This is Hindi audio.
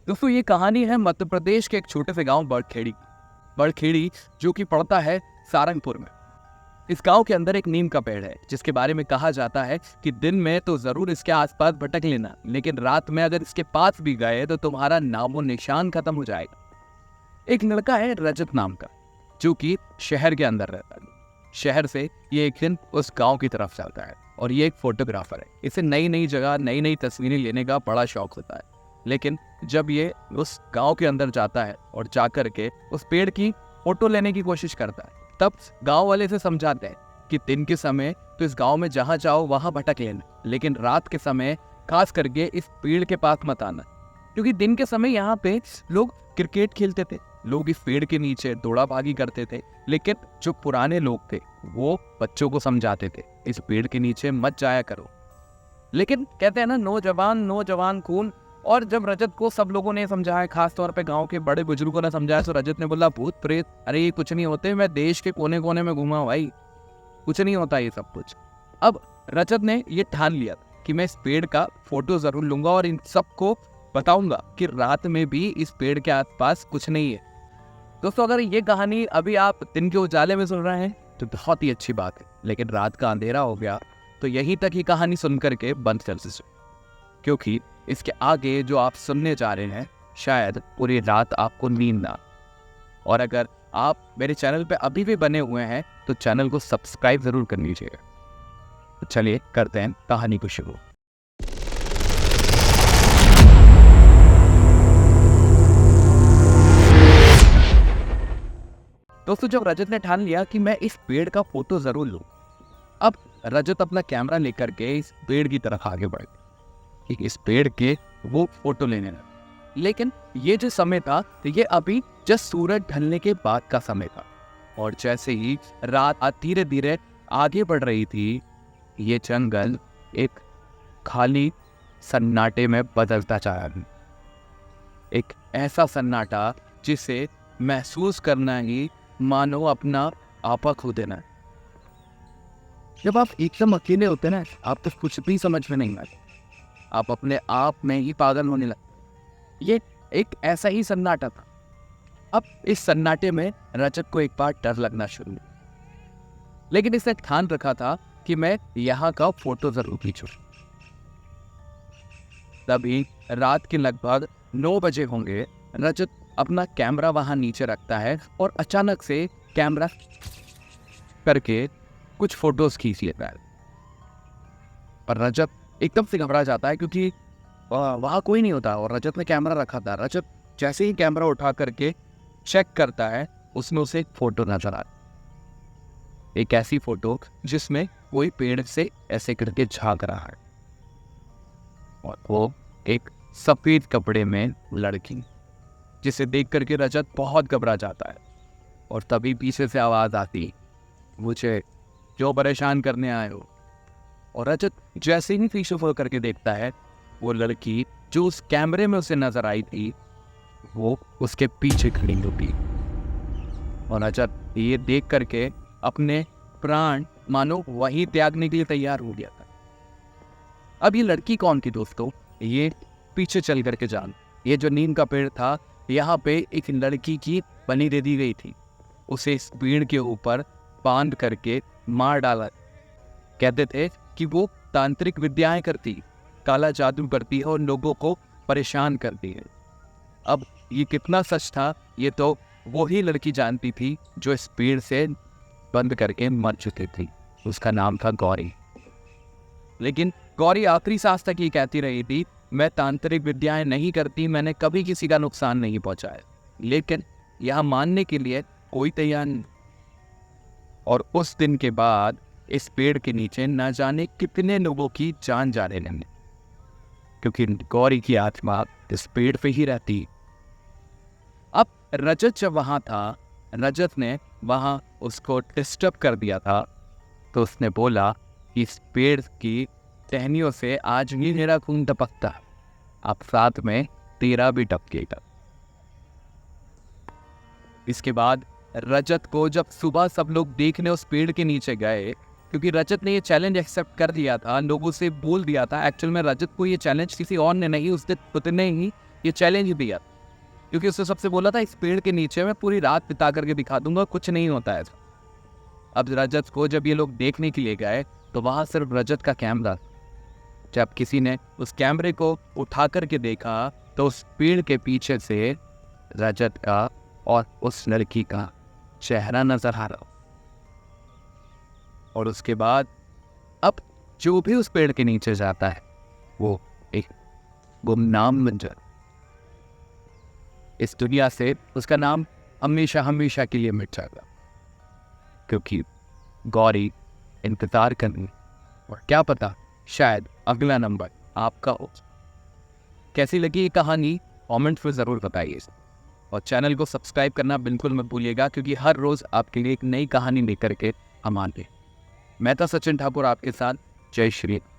दोस्तों ये कहानी है मध्य प्रदेश के एक छोटे से गांव बड़खेड़ी जो कि पड़ता है सारंगपुर में। इस गांव के अंदर एक नीम का पेड़ है जिसके बारे में कहा जाता है कि दिन में तो जरूर इसके आसपास भटक लेना, लेकिन रात में अगर इसके पास भी गए तो तुम्हारा नामो निशान खत्म हो जाएगा। एक लड़का है रजत नाम का जो कि शहर के अंदर रहता है। शहर से ये एक दिन उस गांव की तरफ चलता है और ये एक फोटोग्राफर है। इसे नई नई जगह नई नई तस्वीरें लेने का बड़ा शौक होता है। लेकिन जब ये उस गांव के अंदर जाता है और जाकर के उस पेड़ की फोटो लेने की कोशिश करता है, तब गांव वाले से समझाते हैं कि दिन के समय तो इस गांव में जहां जाओ वहां भटक लेना, लेकिन रात के समय खास करके इस पेड़ के पास मत आना, क्योंकि दिन के समय यहाँ पे लोग क्रिकेट खेलते थे, लोग इस पेड़ के नीचे दौड़ा भागी करते थे। लेकिन जो पुराने लोग थे वो बच्चों को समझाते थे इस पेड़ के नीचे मत जाया करो। लेकिन कहते हैं ना, नौजवान खून। और जब रजत को सब लोगों ने समझाया, खास तौर पे गांव के बड़े बुजुर्गों ने समझाया, तो रजत ने बोला भूत प्रेत अरे ये कुछ नहीं होते, मैं देश के कोने कोने में घूमा भाई, कुछ नहीं होता ये सब कुछ। अब रजत ने ये ठान लिया कि मैं इस पेड़ का फोटो जरूर लूंगा और इन सबको बताऊंगा कि रात में भी इस पेड़ के आसपास कुछ नहीं है। दोस्तों अगर ये कहानी अभी आप दिन के उजाले में सुन रहे हैं तो बहुत ही अच्छी बात है, लेकिन रात का अंधेरा हो गया तो यहीं तक ही कहानी सुन करके बंद कर दीजिए, क्योंकि इसके आगे जो आप सुनने जा रहे हैं शायद पूरी रात आपको नींद ना। और अगर आप मेरे चैनल पे अभी भी बने हुए हैं तो चैनल को सब्सक्राइब जरूर कर लीजिएगा। तो चलिए करते हैं कहानी को शुरू। दोस्तों जब रजत ने ठान लिया कि मैं इस पेड़ का फोटो जरूर लूं, अब रजत अपना कैमरा लेकर के इस पेड़ की तरफ आगे बढ़ गया कि इस पेड़ के वो फोटो लेने लगा। लेकिन ये जो समय था तो ये अभी जस्ट सूरज ढलने के बाद का समय था, और जैसे ही रात धीरे धीरे आगे बढ़ रही थी, ये जंगल एक खाली सन्नाटे में बदलता जा रहा है। एक ऐसा सन्नाटा जिसे महसूस करना ही मानो अपना आपा खो देना है। जब आप एकदम अकेले होते ना, आप तो कुछ भी समझ में नहीं आते, आप अपने आप में ही पागल होने लगते। ये एक ऐसा ही सन्नाटा था। अब इस सन्नाटे में रजत को एक बार डर लगना शुरू हुआ, लेकिन इसने ठान रखा था कि मैं यहाँ का फोटो जरूर खींचूं। तभी रात के लगभग 9 बजे होंगे। रजत अपना कैमरा वहां नीचे रखता है और अचानक से कैमरा करके कुछ फोटोज खींच लेता है। पर रजत एकदम से घबरा जाता है क्योंकि वहां कोई नहीं होता और रजत ने कैमरा रखा था। रजत जैसे ही कैमरा उठा करके चेक करता है, उसमें उसे एक फोटो नजर आता है। एक ऐसी फोटो जिसमें कोई पेड़ से ऐसे करके झांक रहा है, और वो एक सफेद कपड़े में लड़की, जिसे देख करके रजत बहुत घबरा जाता है। और तभी पीछे से आवाज आती, मुझे जो परेशान करने आए हो। और रजत जैसे ही पीछे हो करके देखता है, वो लड़की जो उस कैमरे में उसे नजर आई थी वो उसके पीछे खड़ी होती। और रजत ये देख करके अपने प्राण मानो वहीं त्यागने के लिए तैयार हो गया था। अब ये लड़की कौन थी दोस्तों, ये पीछे चल करके जान। ये जो नीम का पेड़ था, यहाँ पे एक लड़की की बलि दे दी गई थी। उसे इस पेड़ के ऊपर बांध करके मार डाला। कहते थे कि वो तांत्रिक विद्याएं करती, काला जादू करती है और लोगों को परेशान करती है। अब ये कितना सच था ये तो वो ही लड़की जानती थी जो इस पेड़ से बंद करके मर चुकी थी। उसका नाम था गौरी। लेकिन गौरी आखिरी सांस तक ये कहती रही थी, मैं तांत्रिक विद्याएं नहीं करती, मैंने कभी किसी का नुकसान नहीं पहुंचाया। लेकिन यह मानने के लिए कोई तैयार नहीं। और उस दिन के बाद इस पेड़ के नीचे न जाने कितने लोगों की जान जाने लगी, क्योंकि गौरी की आत्मा इस पेड़ पे ही रहती। अब रजत जब वहां था, रजत ने वहां उसको डिस्टर्ब कर दिया था, तो उसने बोला कि इस पेड़ की टहनियों से आज भी मेरा खून टपकता है, अब साथ में तेरा भी टपकेगा। इसके बाद रजत को जब सुबह सब लोग देखने उस पेड़ के नीचे गए, क्योंकि रजत ने ये चैलेंज एक्सेप्ट कर लिया था, लोगों से बोल दिया था। एक्चुअल में रजत को ये चैलेंज किसी और ने नहीं, उस दिन खुद ने ही ये चैलेंज दिया, क्योंकि उसने सबसे बोला था इस पेड़ के नीचे मैं पूरी रात बिता करके दिखा दूंगा, कुछ नहीं होता है। अब रजत को जब ये लोग देखने के लिए गए तो वहाँ सिर्फ रजत का कैमरा। जब किसी ने उस कैमरे को उठा करके देखा तो उस पेड़ के पीछे से रजत का और उस लड़की का चेहरा नजर आ रहा। और उसके बाद अब जो भी उस पेड़ के नीचे जाता है वो एक गुमनाम बन जाता। इस दुनिया से उसका नाम हमेशा हमेशा के लिए मिट जाएगा, क्योंकि गौरी इंतजार कर रही, और क्या पता शायद अगला नंबर आपका हो। कैसी लगी ये कहानी कमेंट्स में ज़रूर बताइए, और चैनल को सब्सक्राइब करना बिल्कुल मत भूलिएगा, क्योंकि हर रोज़ आपके लिए एक नई कहानी लेकर के हम आते हैं। मैं था सचिन ठाकुर आपके साथ। जय श्री राम।